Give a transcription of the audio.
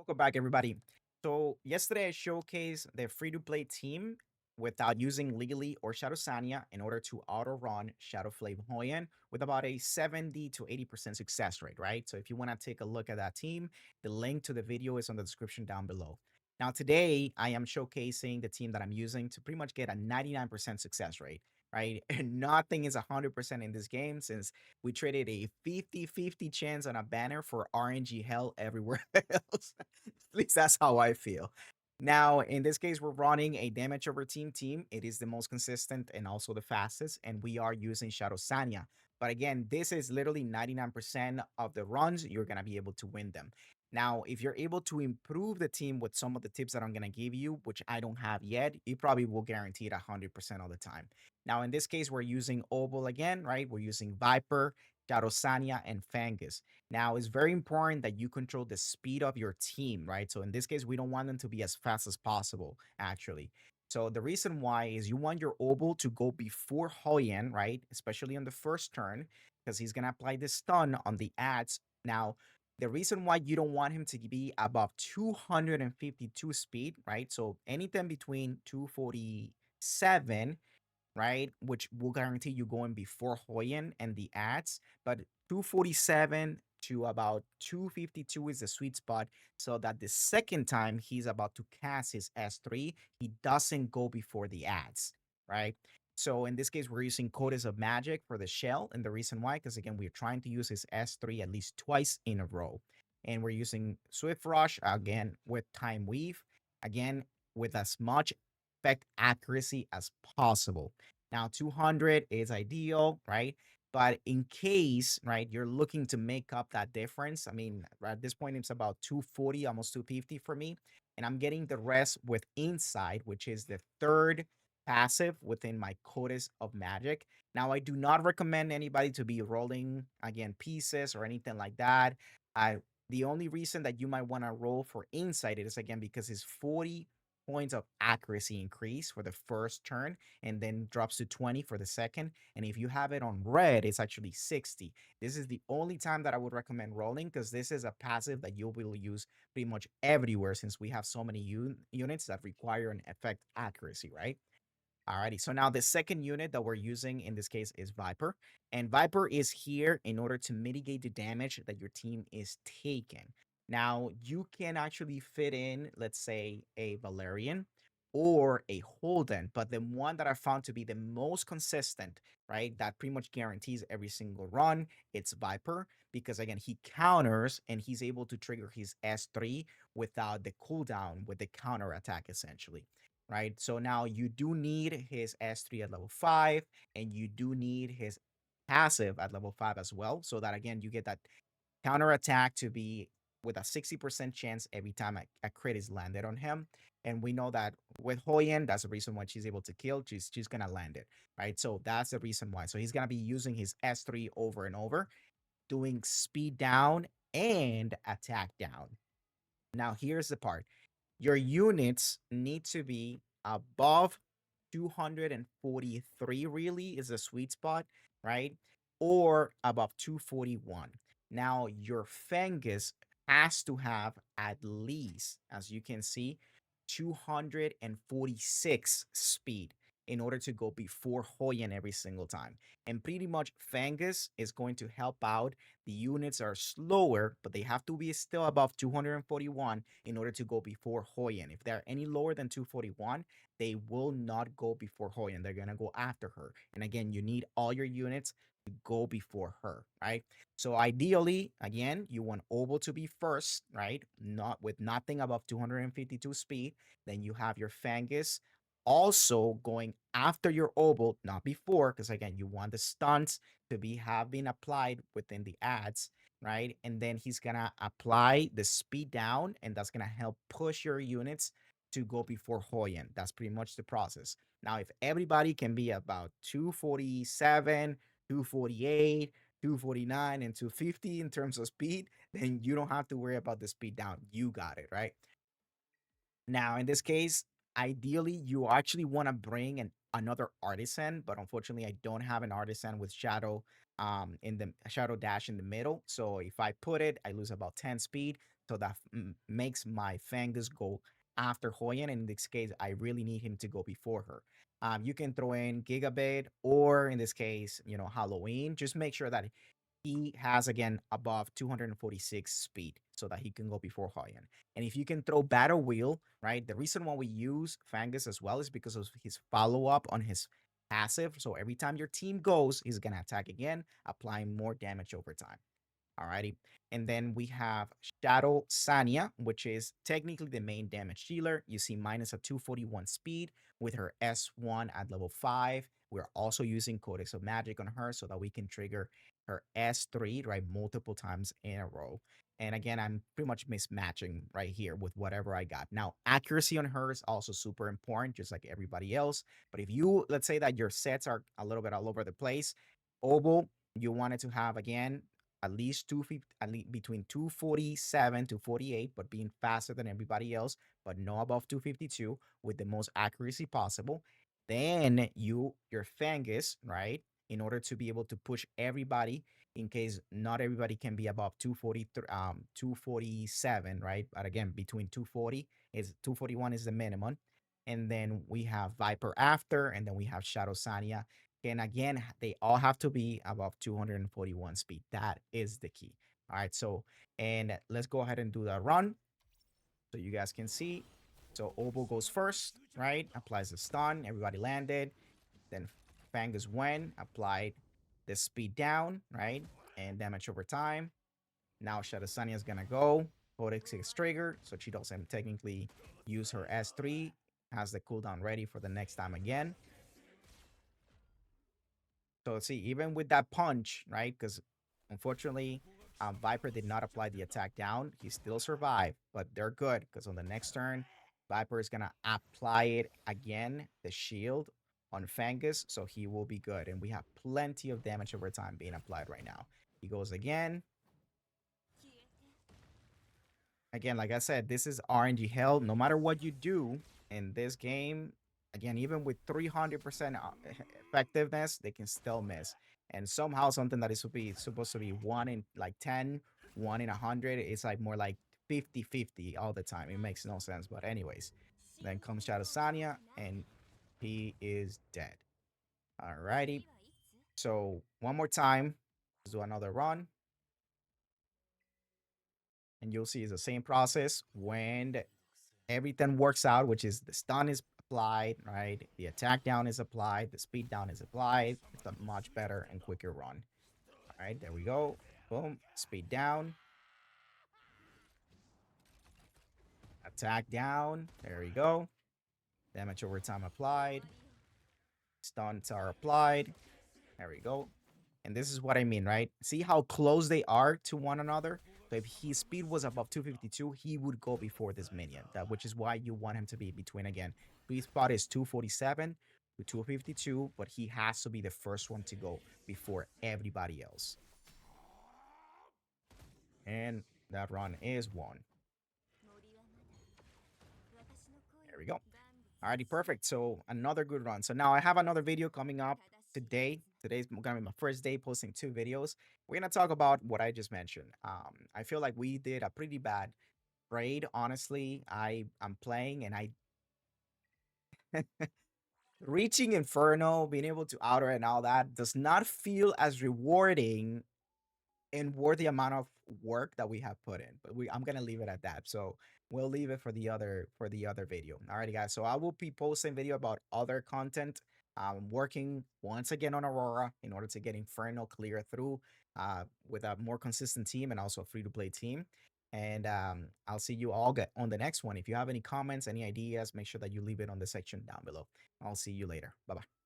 Welcome back, everybody. So yesterday I showcased the free-to-play team without using Legally or Shadow Sania in order to auto-run ShadowFlame Hoyan with about a 70 to 80% success rate, right? So if you want to take a look at that team, the link to the video is on the description down below. Now today I am showcasing the team that I'm using to pretty much get a 99% success rate, right? And nothing is 100% in this game since we traded a 50-50 chance on a banner for RNG hell everywhere else. At least that's how I feel. Now, in this case, we're running a damage over team. It is the most consistent and also the fastest, and we are using Shadow Sania. But again, this is literally 99% of the runs, you're going to be able to win them. Now, if you're able to improve the team with some of the tips that I'm going to give you, which I don't have yet, you probably will guarantee it 100% of the time. Now, in this case, we're using Obol again, right? We're using Viper, Shadow Sania, and Fangus. Now, it's very important that you control the speed of your team, right? So in this case, we don't want them to be as fast as possible, actually. So the reason why is you want your Obol to go before Hoyan, right? Especially on the first turn, because he's going to apply the stun on the ads. Now, the reason why you don't want him to be above 252 speed, right? So anything between 247, right? Which will guarantee you going before Hoyan and the ads. But 247 to about 252 is the sweet spot so that the second time he's about to cast his S3, he doesn't go before the ads, right? So in this case, we're using Codes of Magic for the shell. And the reason why, because again, we're trying to use his S3 at least twice in a row. And we're using Swift Rush again with Time Weave, again, with as much effect accuracy as possible. Now, 200 is ideal, right? But in case, right, you're looking to make up that difference, I mean, at this point, it's about 240, almost 250 for me. And I'm getting the rest with Insight, which is the third passive within my Codes of Magic. Now, I do not recommend anybody to be rolling, again, pieces or anything like that. The only reason that you might want to roll for Insight is, again, because it's 40 points of accuracy increase for the first turn and then drops to 20 for the second. And if you have it on red, it's actually 60. This is the only time that I would recommend rolling because this is a passive that you will use pretty much everywhere since we have so many units that require an effect accuracy, right? Alrighty, so now the second unit that we're using in this case is Viper. And Viper is here in order to mitigate the damage that your team is taking. Now, you can actually fit in, let's say, a Valerian or a Holden, but the one that I found to be the most consistent, right, that pretty much guarantees every single run, it's Viper, because again, he counters and he's able to trigger his S3 without the cooldown with the counter attack, essentially, right? So now you do need his S3 at level 5, and you do need his passive at level 5 as well. So that again, you get that counter attack to be with a 60% chance every time a crit is landed on him. And we know that with Hoyan, that's the reason why she's able to kill. She's gonna land it, right? So that's the reason why. So he's gonna be using his S3 over and over, doing speed down and attack down. Now here's the part. Your units need to be above 243 really is a sweet spot, right? Or above 241. Now, your Fangus has to have at least, as you can see, 246 speed in order to go before Hoyan every single time. And pretty much Fangus is going to help out. The units are slower, but they have to be still above 241 in order to go before Hoyan. If they're any lower than 241, they will not go before Hoyan. They're going to go after her. And again, you need all your units to go before her, right? So ideally, again, you want Obol to be first, right? Not with nothing above 252 speed. Then you have your Fangus also going after your Obol, not before, because again, you want the stunts to be have been applied within the ads, right? And then he's gonna apply the speed down, and that's gonna help push your units to go before Hoyan. That's pretty much the process. Now, if everybody can be about 247, 248, 249, and 250 in terms of speed, then you don't have to worry about the speed down. You got it, right? Now, in this case, ideally, you actually want to bring another artisan, but unfortunately, I don't have an artisan with shadow in the shadow dash in the middle. So if I put it, I lose about 10 speed. So that makes my Fangus go after Hoyan. And in this case, I really need him to go before her. You can throw in Gigabit or in this case, Halloween. Just make sure that he has again above 246 speed so that he can go before Hoyan. And if you can throw Battle Wheel, right? The reason why we use Fangus as well is because of his follow up on his passive. So every time your team goes, he's gonna attack again, applying more damage over time. Alrighty. And then we have Shadow Sania, which is technically the main damage dealer. You see minus a 241 speed with her S1 at level 5. We're also using Codex of Magic on her so that we can trigger her S3, right, multiple times in a row. And again, I'm pretty much mismatching right here with whatever I got. Now, accuracy on her is also super important, just like everybody else. But if you, let's say that your sets are a little bit all over the place, Obol, you wanted to have, again, at least 250, at least between 247 to 48, but being faster than everybody else, but no above 252 with the most accuracy possible. Then your Fangus, right? In order to be able to push everybody, in case not everybody can be above 247, right? But again, between 241 is the minimum. And then we have Viper after, and then we have Shadow Sania. And again, they all have to be above 241 speed. That is the key. All right. So, and let's go ahead and do the run so you guys can see. So Obol goes first, right? Applies the stun. Everybody landed. Then Fangus went, applied the speed down, right? And damage over time. Now Shadow Sania is going to go. Codex is triggered. So she doesn't technically use her S3. Has the cooldown ready for the next time again. So see, even with that punch, right? Because unfortunately, Viper did not apply the attack down. He still survived, but they're good because on the next turn, Viper is gonna apply it again, the shield on Fangus, so he will be good. And we have plenty of damage over time being applied right now. He goes again. Again, like I said, this is RNG hell. No matter what you do in this game, again, even with 300% effectiveness, they can still miss. And somehow something that is supposed to be 1 in like 10, 1 in 100, it's like more like 50-50 all the time. It makes no sense. But anyways, then comes Shadow Sania, and he is dead. Alrighty. So one more time, let's do another run. And you'll see it's the same process when everything works out, which is the stun is applied, right? The attack down is applied, the speed down is applied. It's a much better and quicker run. All right, there we go. Boom, speed down, attack down. There we go. Damage over time applied. Stuns are applied. There we go. And this is what I mean, right? See how close they are to one another? So if his speed was above 252, he would go before this minion. Which is why you want him to be between, again, sweet spot is 247 to 252, but he has to be the first one to go before everybody else. And that run is won. There we go. Alrighty, perfect. So another good run. So now I have another video coming up today. Today's gonna be my first day posting 2 videos. We're gonna talk about what I just mentioned. I feel like we did a pretty bad trade. Honestly, I'm playing and I reaching Inferno, being able to outer and all that does not feel as rewarding and worth the amount of work that we have put in. But I'm gonna leave it at that. So we'll leave it for the other video. Alrighty, guys. So I will be posting video about other content. I'm working once again on Aurora in order to get Inferno clear through with a more consistent team and also a free-to-play team. And I'll see you all get on the next one. If you have any comments, any ideas, make sure that you leave it on the section down below. I'll see you later. Bye bye.